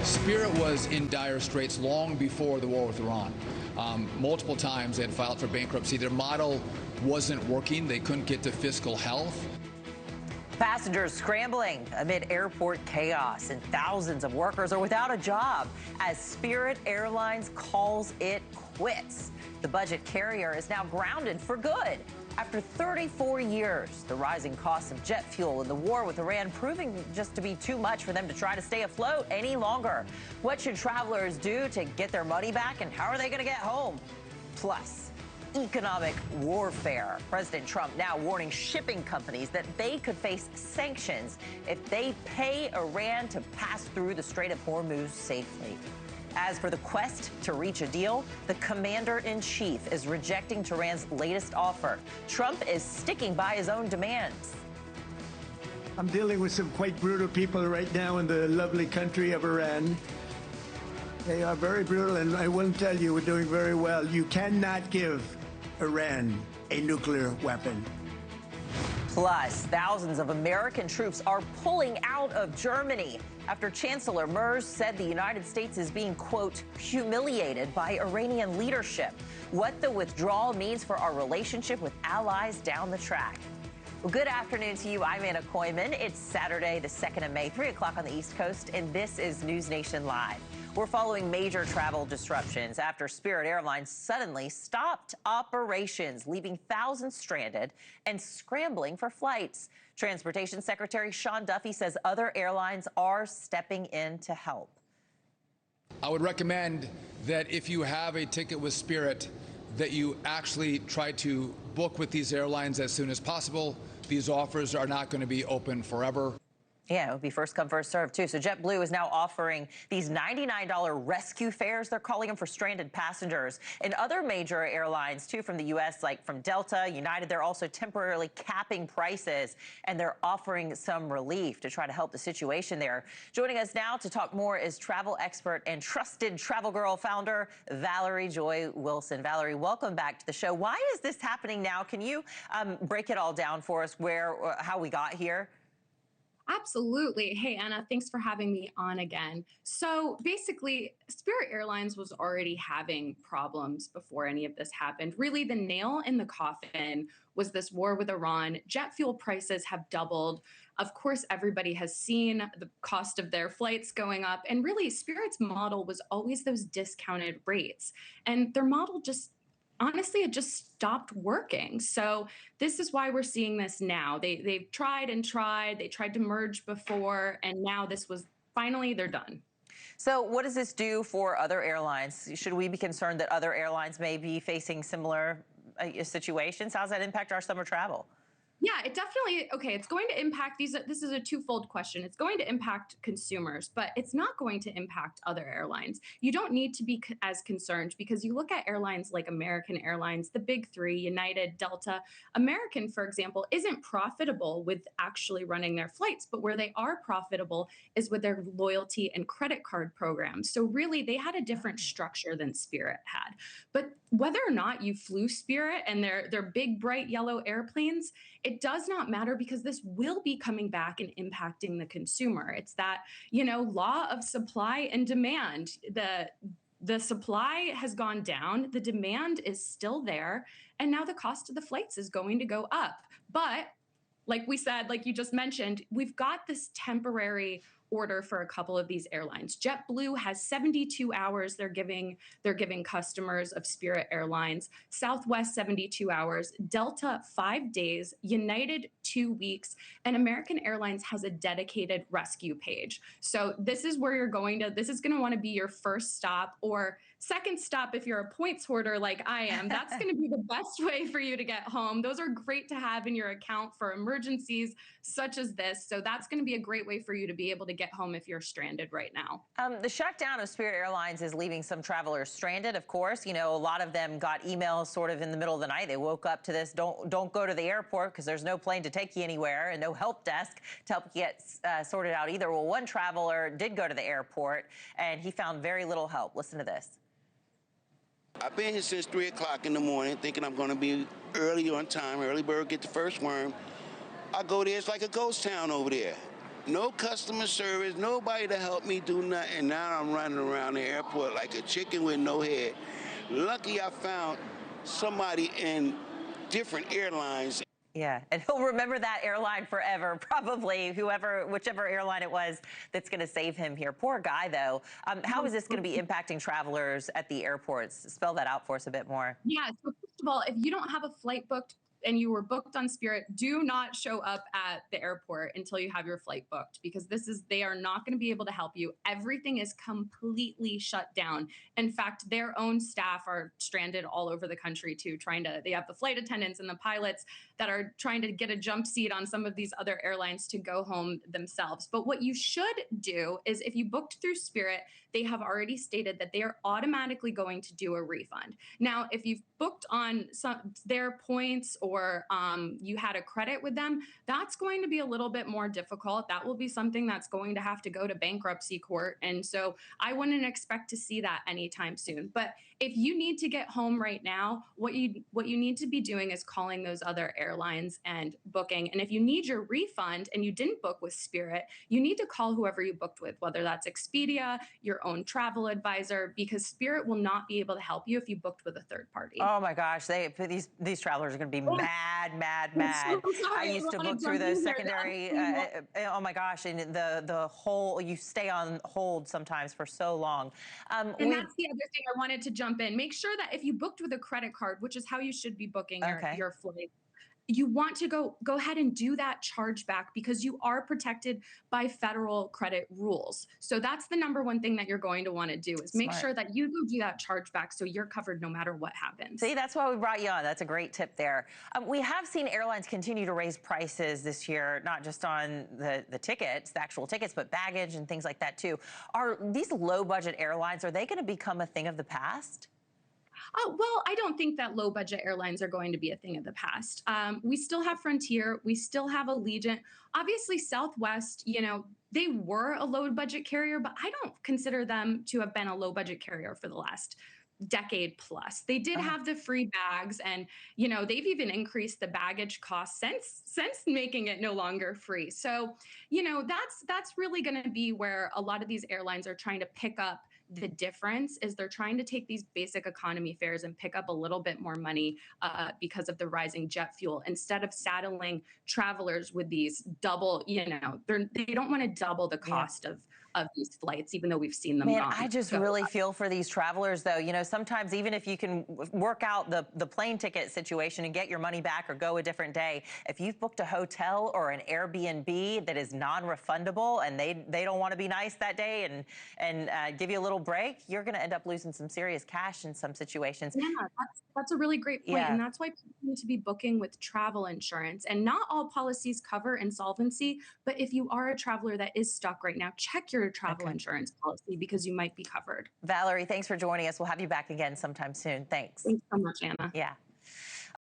Spirit was in dire straits long before the war with Iran. Multiple times they had filed for bankruptcy. Their model wasn't working. They couldn't get to fiscal health. Passengers scrambling amid airport chaos, and thousands of workers are without a job as Spirit Airlines calls it quits. The budget carrier is now grounded for good. After 34 years, the rising costs of jet fuel and the war with Iran proving just to be too much for them to try to stay afloat any longer. What should travelers do to get their money back, and how are they going to get home? Plus, economic warfare. President Trump now warning shipping companies that they could face sanctions if they pay Iran to pass through the Strait of Hormuz safely. As for the quest to reach a deal, the commander-in-chief is rejecting Tehran's latest offer. Trump is sticking by his own demands. I'm dealing with some quite brutal people right now in the lovely country of Iran. They are very brutal, and I will tell you, we're doing very well. You cannot give Iran a nuclear weapon. Plus, thousands of American troops are pulling out of Germany after Chancellor Merz said the United States is being, quote, humiliated by Iranian leadership. What the withdrawal means for our relationship with allies down the track. Well, good afternoon to you. I'm Anna Koyman. It's Saturday, the 2nd of May, 3 o'clock on the East Coast, and this is News Nation Live. We're following major travel disruptions after Spirit Airlines suddenly stopped operations, leaving thousands stranded and scrambling for flights. Transportation Secretary Sean Duffy says other airlines are stepping in to help. I would recommend that if you have a ticket with Spirit, that you actually try to book with these airlines as soon as possible. These offers are not going to be open forever. Yeah, it would be first come, first served, too. So JetBlue is now offering these $99 rescue fares, they're calling them, for stranded passengers. And other major airlines, too, from the U.S., like from Delta, United, they're also temporarily capping prices, and they're offering some relief to try to help the situation there. Joining us now to talk more is travel expert and trusted Travel Girl founder, Valerie Joy Wilson. Valerie, welcome back to the show. Why is this happening now? Can you break it all down for us, how we got here? Absolutely. Hey, Anna, thanks for having me on again. So basically, Spirit Airlines was already having problems before any of this happened. Really, the nail in the coffin was this war with Iran. Jet fuel prices have doubled. Of course, everybody has seen the cost of their flights going up. And really, Spirit's model was always those discounted rates. And their model honestly, it just stopped working. So this is why we're seeing this now. They've tried and tried. They tried to merge before, and now this was finally, they're done. So what does this do for other airlines? Should we be concerned that other airlines may be facing similar situations? How does that impact our summer travel? Yeah, it definitely, okay, it's going to impact this is a twofold question. It's going to impact consumers, but it's not going to impact other airlines. You don't need to be as concerned, because you look at airlines like American Airlines, the big three, United, Delta. American, for example, isn't profitable with actually running their flights, but where they are profitable is with their loyalty and credit card programs. So really, they had a different structure than Spirit had. But whether or not you flew Spirit and their big, bright yellow airplanes, it does not matter, because this will be coming back and impacting the consumer. It's that, law of supply and demand. The supply has gone down, the demand is still there, and now the cost of the flights is going to go up. But like we said, like you just mentioned, we've got this temporary order for a couple of these airlines. JetBlue has 72 hours they're giving customers of Spirit Airlines, Southwest 72 hours, Delta 5 days, United 2 weeks, and American Airlines has a dedicated rescue page. So this is where this is going to want to be your first stop, or second stop if you're a points hoarder like I am. That's going to be the best way for you to get home. Those are great to have in your account for emergencies such as this. So that's going to be a great way for you to be able to get home if you're stranded right now. The shutdown of Spirit Airlines is leaving some travelers stranded, of course. A lot of them got emails sort of in the middle of the night. They woke up to this, don't go to the airport because there's no plane to take you anywhere, and no help desk to help you get sorted out either. Well, one traveler did go to the airport, and he found very little help. Listen to this. I've been here since 3 o'clock in the morning, thinking I'm going to be early on time. Early bird get the first worm. I go there, it's like a ghost town over there. No customer service, nobody to help me do nothing. Now I'm running around the airport like a chicken with no head. Lucky I found somebody in different airlines. Yeah, and he'll remember that airline forever, probably, whichever airline it was that's going to save him here. Poor guy, though. How is this going to be impacting travelers at the airports? Spell that out for us a bit more. Yeah. So first of all, if you don't have a flight booked and you were booked on Spirit, do not show up at the airport until you have your flight booked, because they are not going to be able to help you. Everything is completely shut down. In fact, their own staff are stranded all over the country too, they have the flight attendants and the pilots that are trying to get a jump seat on some of these other airlines to go home themselves. But what you should do is, if you booked through Spirit, they have already stated that they are automatically going to do a refund. Now, if you've booked on their points, or you had a credit with them, that's going to be a little bit more difficult. That will be something that's going to have to go to bankruptcy court. And so I wouldn't expect to see that anytime soon. But if you need to get home right now, what you need to be doing is calling those other airlines and booking. And if you need your refund and you didn't book with Spirit, you need to call whoever you booked with, whether that's Expedia, your own travel advisor, because Spirit will not be able to help you if you booked with a third party. Oh my gosh, these travelers are going to be mad. I'm so sorry. I used to book through those secondary. Oh my gosh, and the whole, you stay on hold sometimes for so long. And that's the other thing I wanted to jump in. Make sure that if you booked with a credit card, which is how you should be booking your flight, you want to go ahead and do that chargeback, because you are protected by federal credit rules. So that's the number one thing that you're going to want to do, is make sure that you go do that chargeback so you're covered no matter what happens. See, that's why we brought you on. That's a great tip there. We have seen airlines continue to raise prices this year, not just on the tickets, the actual tickets, but baggage and things like that too. Are these low budget airlines, are they going to become a thing of the past? Oh, well, I don't think that low budget airlines are going to be a thing of the past. We still have Frontier. We still have Allegiant. Obviously, Southwest, they were a low budget carrier, but I don't consider them to have been a low budget carrier for the last decade plus. They did have the free bags, and they've even increased the baggage cost since making it no longer free. So that's really going to be where a lot of these airlines are trying to pick up the difference. Is they're trying to take these basic economy fares and pick up a little bit more money because of the rising jet fuel, instead of saddling travelers with these double, they don't want to double the cost of these flights, even though we've seen them. Man, I just really feel for these travelers, though. Sometimes even if you can work out the plane ticket situation and get your money back or go a different day, if you've booked a hotel or an Airbnb that is non-refundable and they don't want to be nice that day and give you a little break, you're going to end up losing some serious cash in some situations. Yeah, that's a really great point. And that's why people need to be booking with travel insurance. And not all policies cover insolvency, but if you are a traveler that is stuck right now, check your travel insurance policy, because you might be covered. Valerie, thanks for joining us. We'll have you back again sometime soon. Thanks. Thanks so much, Anna. Yeah.